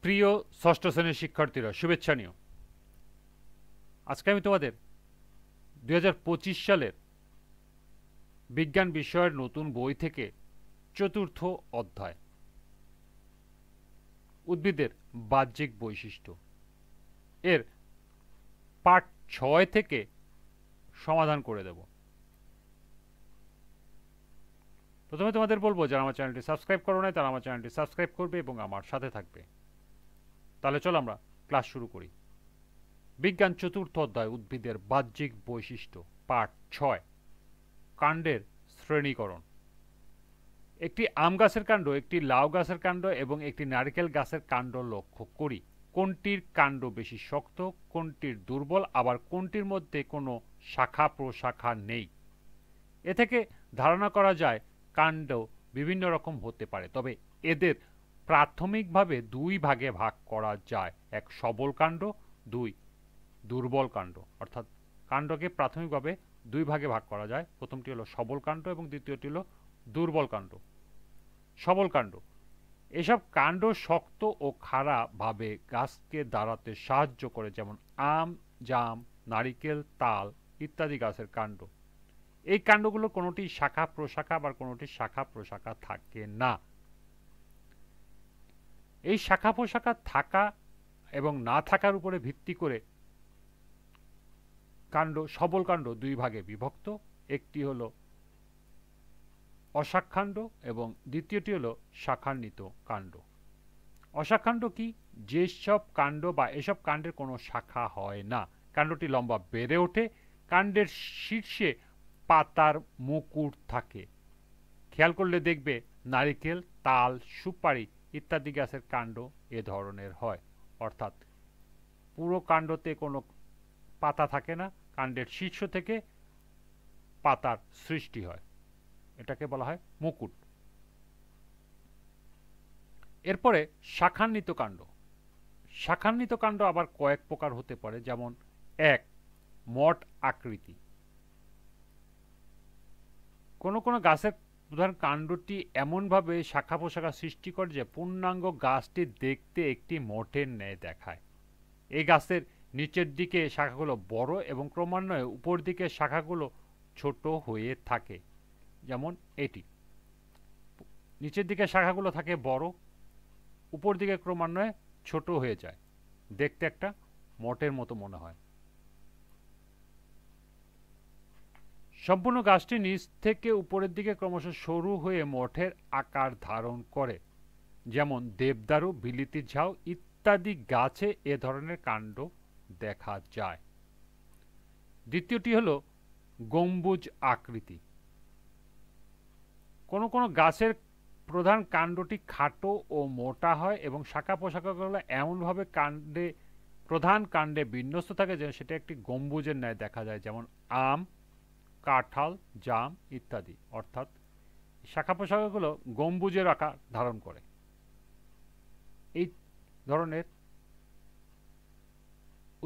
প্রিয় ষষ্ঠ শ্রেণীর শিক্ষার্থীরা, শুভেচ্ছা নিও। আজকে আমি তোমাদের 2025 সালের বিজ্ঞান বিষয়ের নতুন বই থেকে চতুর্থ অধ্যায় উদ্ভিদের বাহ্যিক বৈশিষ্ট্য এর পার্ট 6 থেকে সমাধান করে দেব। প্রথমে তোমাদের বলবো, যারা আমার চ্যানেলটি সাবস্ক্রাইব করো নাই তারা আমার চ্যানেলটি সাবস্ক্রাইব করবে এবং আমার সাথে থাকবে। তাহলে চলো আমরা ক্লাস শুরু করি। বিজ্ঞান চতুর্থ অধ্যায় উদ্ভিদের বাহ্যিক বৈশিষ্ট্য পার্ট 6, কাণ্ডের শ্রেণীকরণ। একটি আম গাছের কাণ্ড, একটি লাউ গাছের কাণ্ড এবং একটি নারকেল গাছের কাণ্ড লক্ষ্য করি। কোনটির কাণ্ড বেশি শক্ত, কোনটির দুর্বল, আবার কোনটির মধ্যে কোনো শাখা প্রশাখা নেই। এ থেকে ধারণা করা যায় কাণ্ড বিভিন্ন রকম হতে পারে, তবে এদের প্রাথমিকভাবে দুই ভাগে ভাগ করা যায়: এক সবল কাণ্ড, দুই দুর্বল কাণ্ড। অর্থাৎ কাণ্ডকে প্রাথমিকভাবে দুই ভাগে ভাগ করা যায়। প্রথমটি হলো সবল কাণ্ড এবং দ্বিতীয়টি হলো দুর্বল কাণ্ড। সবল কাণ্ড: এসব কাণ্ড শক্ত ও খাড়া ভাবে গাছকে দাঁড়াতে সাহায্য করে, যেমন আম, জাম, নারিকেল, তাল ইত্যাদি গাছের কাণ্ড। এই কাণ্ডগুলো কোনোটি শাখা প্রশাখা, আবার কোনোটি শাখা প্রশাখা থাকে না। এই শাখা প্রশাখা থাকা এবং না থাকার উপরে ভিত্তি করে কাণ্ড, সবল কাণ্ড দুই ভাগে বিভক্ত। একটি হলো অশাখাণ্ড এবং দ্বিতীয়টি হলো শাখান্বিত কাণ্ড। অশাখাণ্ড কি? যেসব কাণ্ড বা এসব কাণ্ডের কোনো শাখা হয় না। কাণ্ডটি লম্বা বেড়ে ওঠে, কাণ্ডের শীর্ষে পাতার মুকুট থাকে। খেয়াল করলে দেখবে নারিকেল, তাল, সুপারি ইত্যাদি গাছের কাণ্ড এ ধরনের হয়। অর্থাৎ পুরো কাণ্ডতে কোনো পাতা থাকে না, কাণ্ডের শীর্ষ থেকে পাতার সৃষ্টি হয়, এটাকে বলা হয় মুকুট। এরপরে শাখান্বিত কাণ্ড। শাখান্বিত কাণ্ড আবার কয়েক প্রকার হতে পারে, যেমন এক, মঠ আকৃতি। কোনো কোনো গাছের প্রধান কাণ্ডটি এমনভাবে শাখা প্রশাখা সৃষ্টি করে যে পূর্ণাঙ্গ গাছটি দেখতে একটি মঠের ন্যায় দেখায়। এই গাছের নিচের দিকে শাখাগুলো বড় এবং ক্রমান্বয়ে উপর দিকে শাখাগুলো ছোট হয়ে থাকে। যেমন এটি, নিচের দিকে শাখাগুলো থাকে বড়, উপর দিকে ক্রমান্বয়ে ছোট হয়ে যায়, দেখতে একটা মঠের মতো মনে হয়। সম্পূর্ণ গাছটি নিচ থেকে উপরের দিকে ক্রমশ সরু হয়ে মঠের আকার ধারণ করে, যেমন দেবদারু, বিলিতি ঝাউ ইত্যাদি গাছে এ ধরনের কাণ্ড দেখা যায়। দ্বিতীয়টি হলো গম্বুজ আকৃতি। কোনো কোনো গাছের প্রধান কাণ্ডটি খাটো ও মোটা হয় এবং শাখা প্রশাখাগুলো এমনভাবে প্রধান কাণ্ডে বিন্যস্ত থাকে যে সেটা একটি গম্বুজের ন্যায় দেখা যায়, যেমন আম, কাঁঠাল, জাম ইত্যাদি। অর্থাৎ শাখা প্রশাখাগুলো গম্বুজের আকার ধারণ করে। এই ধরনের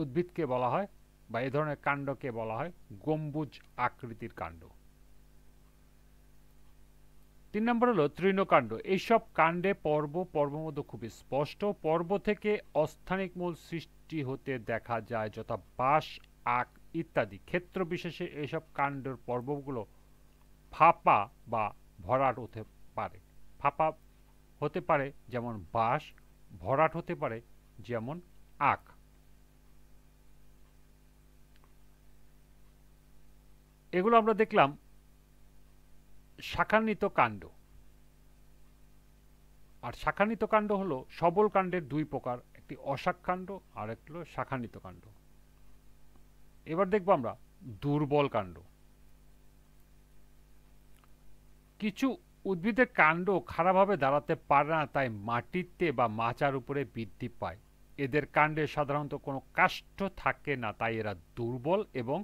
উদ্ভিদকে বলা হয়, বা এই ধরনের কাণ্ডকে বলা হয় গম্বুজ আকৃতির কাণ্ড। 3 নম্বর হলো তৃণকাণ্ড। এইসব কাণ্ডে পর্বমধ্য খুবই স্পষ্ট। পর্ব থেকে অস্থানিক মূল সৃষ্টি হতে দেখা যায়, যথা বাঁশ, আখ ইত্যাদি। ক্ষেত্র বিশেষে এইসব কাণ্ডের পর্বগুলো ফাঁপা বা ভরাট হতে পারে। ফাঁপা হতে পারে যেমন বাঁশ, ভরাট হতে পারে যেমন আখ। এগুলো আমরা দেখলাম শাখান্বিত কাণ্ড। আর শাখান্বিত কাণ্ড হলো সবল কাণ্ডের দুই প্রকার, একটি অশাখান্ড আর একটি হলো শাখান্বিত কাণ্ড। এবার দেখব আমরা দুর্বল কাণ্ড। কিছু উদ্ভিদের কাণ্ড খাড়াভাবে দাঁড়াতে পারে না, তাই মাটিতে বা মাচার উপরে বৃদ্ধি পায়। এদের কাণ্ডে সাধারণত কোনো কাষ্ঠ থাকে না, তাই এরা দুর্বল এবং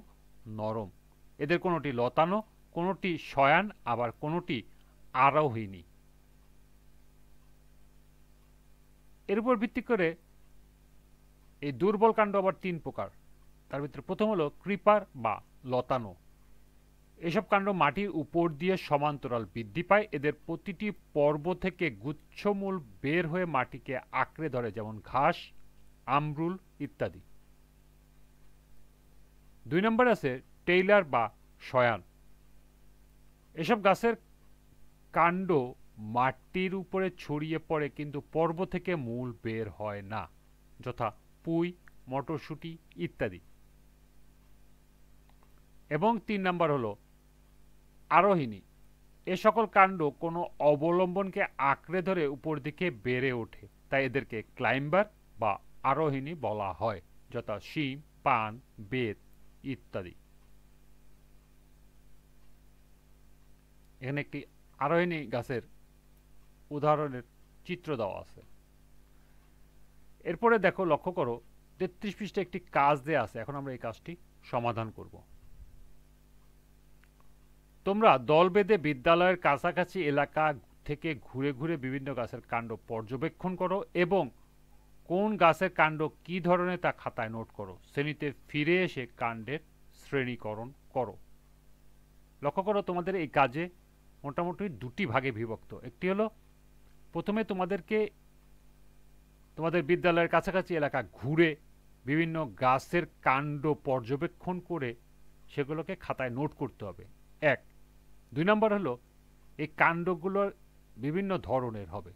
নরম। এদের কোনোটি লতানো, কোনোটি শয়ান, আবার কোনোটি আরোহিণী। এর উপর ভিত্তি করে এই দুর্বল কাণ্ড আবার 3 প্রকার। তার ভিতরে প্রথম হলো ক্রিপার বা লতানো। এসব কাণ্ড মাটির উপর দিয়ে সমান্তরাল বৃদ্ধি পায়। এদের প্রতিটি পর্ব থেকে গুচ্ছমূল বের হয়ে মাটিকে আঁকড়ে ধরে, যেমন ঘাস, আমরুল ইত্যাদি। 2 নম্বর আছে টেইলার বা শয়ান। এসব গাছের কাণ্ড মাটির উপরে ছড়িয়ে পড়ে কিন্তু পর্ব থেকে মূল বের হয় না, যথা পুঁই, মটরশুঁটি ইত্যাদি। এবং 3 নম্বর হলো আরোহিণী। এ সকল কাণ্ড কোনো অবলম্বনকে আঁকড়ে ধরে উপর দিকে বেড়ে ওঠে, তাই এদেরকে ক্লাইম্বার বা আরোহিণী বলা হয়, যথা শিম, পান, বেত ইত্যাদি। এখানে একটি আরোহিণী গাছের উদাহরণের চিত্র দেওয়া আছে। এরপরে দেখো, লক্ষ্য করো 33 পৃষ্ঠে একটি কাজ দেয়া আছে। এখন আমরা এই কাজটি সমাধান করব। তোমরা দল বেঁধে বিদ্যালয়ের কাছাকাছি এলাকা থেকে ঘুরে ঘুরে বিভিন্ন গাছের কাণ্ড পর্যবেক্ষণ করো এবং কোন গাছের কাণ্ড কি ধরনের তা খাতায় নোট করো। শ্রেণীতে ফিরে এসে কাণ্ডের শ্রেণীকরণ করো। লক্ষ্য করো, তোমাদের এই কাজে মোটামুটি 2টি ভাগে বিভক্ত। একটি হলো প্রথমে তোমাদেরকে তোমাদের বিদ্যালয়ের কাছাকাছি এলাকা ঘুরে বিভিন্ন গাছের কাণ্ড পর্যবেক্ষণ করে সেগুলোকে খাতায় নোট করতে হবে, 1। 2 নম্বর হলো এই কাণ্ডগুলোর বিভিন্ন ধরনের হবে,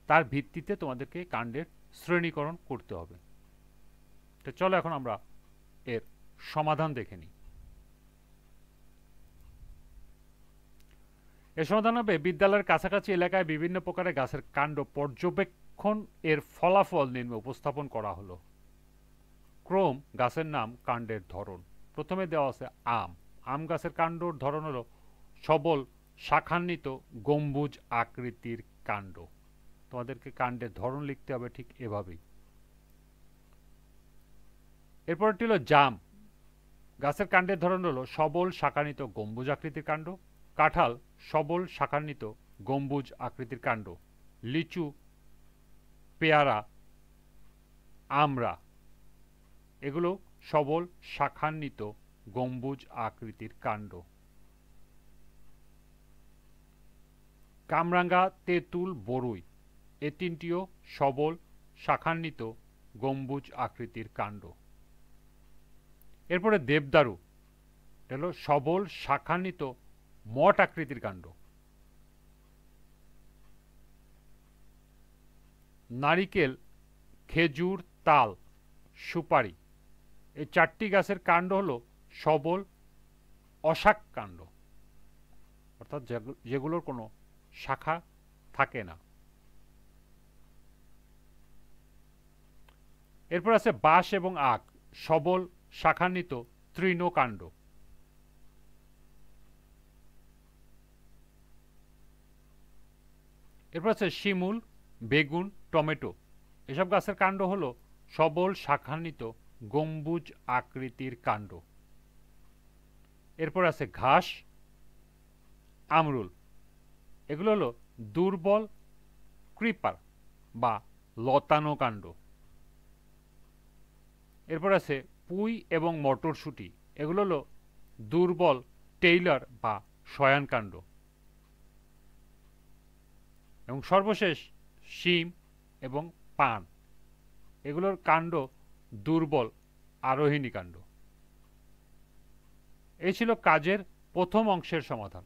তার ভিত্তিতে তোমাদেরকে কাণ্ডের শ্রেণীকরণ করতে হবে। তো চলো এখন আমরা এর সমাধান দেখে নিই। এর সমাধান হবে, বিদ্যালয়ের কাছাকাছি এলাকায় বিভিন্ন প্রকারের গাছের কাণ্ড পর্যবেক্ষণ এর ফলাফল নিম্নে উপস্থাপন করা হলো। ক্রম, গাছের নাম, কাণ্ডের ধরন। প্রথমে দেওয়া আছে আম। আম গাছের কাণ্ডর ধরন হলো সবল শাখান্বিত গম্বুজ আকৃতির কাণ্ড। তোমাদেরকে কাণ্ডের ধরন লিখতে হবে ঠিক এভাবেই। এরপরটি হলো জাম। গাছের কাণ্ডের ধরন হলো সবল শাখান্বিত গম্বুজ আকৃতির কাণ্ড। কাঁঠাল, সবল শাখান্বিত গম্বুজ আকৃতির কাণ্ড। লিচু, পেয়ারা, আমড়া এগুলো সবল শাখান্বিত গম্বুজ আকৃতির কাণ্ড। কামরাঙ্গা, তেঁতুল, বরই এ তিনটিও সবল শাখান্বিত গম্বুজ আকৃতির কাণ্ড। এরপরে দেবদারু, এটা হলো সবল শাখান্বিত মঠ আকৃতির কাণ্ড। নারিকেল, খেজুর, তাল, সুপারি এই 4টি গাছের কাণ্ড হলো সবল অশাখ কাণ্ড, অর্থাৎ যেগুলোর কোনো শাখা থাকে না। এরপর আছে বাঁশ এবং আখ, সবল শাখান্বিত তৃণকাণ্ড। এরপর আছে শিমুল, বেগুন, টমেটো এসব গাছের কাণ্ড হলো সবল শাখান্বিত গম্বুজ আকৃতির কাণ্ড। এরপর আছে ঘাস, আমরুল এগুলো হলো দুর্বল ক্রিপার বা লতানো কাণ্ড। এরপর আছে পুঁই এবং মটরশুঁটি এগুলো হলো দুর্বল টেইলার বা শয়ান কাণ্ড। এবং সর্বশেষ শিম এবং পান এগুলোর কাণ্ড দুর্বল আরোহিণী কাণ্ড। এই ছিল কাজের প্রথম অংশের সমাধান।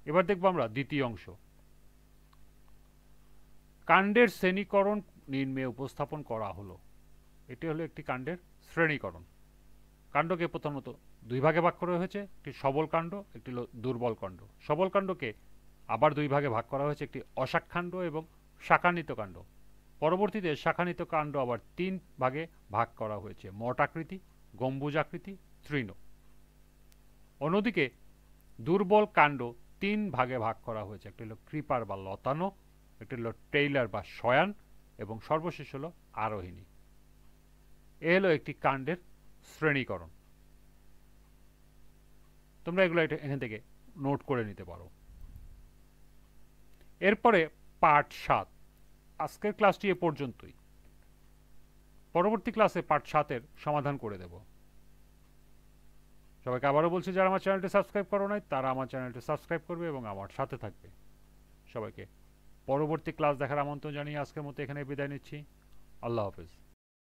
এবার দেখব আমরা দ্বিতীয় অংশ। কাণ্ডের শ্রেণীকরণ নিম্নে উপস্থাপন করা হলো। এটি হলো একটি কাণ্ডের শ্রেণীকরণ। কাণ্ডকে প্রথমত 2 ভাগে ভাগ করা হয়েছে, একটি সবল কাণ্ড, একটি হলো দুর্বল কাণ্ড। সবল কাণ্ডকে আবার 2 ভাগে ভাগ করা হয়েছে, একটি অশাখান্ড এবং শাখান্বিত কাণ্ড। পরবর্তীতে শাখান্বিত কাণ্ড আবার 3 ভাগে ভাগ করা হয়েছে, মঠ আকৃতি, গম্বুজ আকৃতি, তৃণ। অন্যদিকে দুর্বল কাণ্ড 3 ভাগে ভাগ করা হয়েছে, একটি হলো ক্রিপার বা লতানো, একটি হলো টেইলার বা শয়ান এবং সর্বশেষ হলো আরোহিণী। এ হলো একটি কাণ্ডের শ্রেণীকরণ। তোমরা এগুলো এখান থেকে নোট করে নিতে পারো। এরপরে পার্ট 7। আজকের ক্লাসটি এ পর্যন্তই। পরবর্তী ক্লাসে পার্ট 7 এর সমাধান করে দেব। সবাইকে আবারও বলছি, যারা আমার চ্যানেলটি সাবস্ক্রাইব করো নাই তারা আমার চ্যানেলটি সাবস্ক্রাইব করবে এবং আমার সাথে থাকবে। সবাইকে পরবর্তী ক্লাস দেখার আমন্ত্রণ জানিয়ে আজকের মতো এখানে বিদায় নিচ্ছি। আল্লাহ হাফেজ।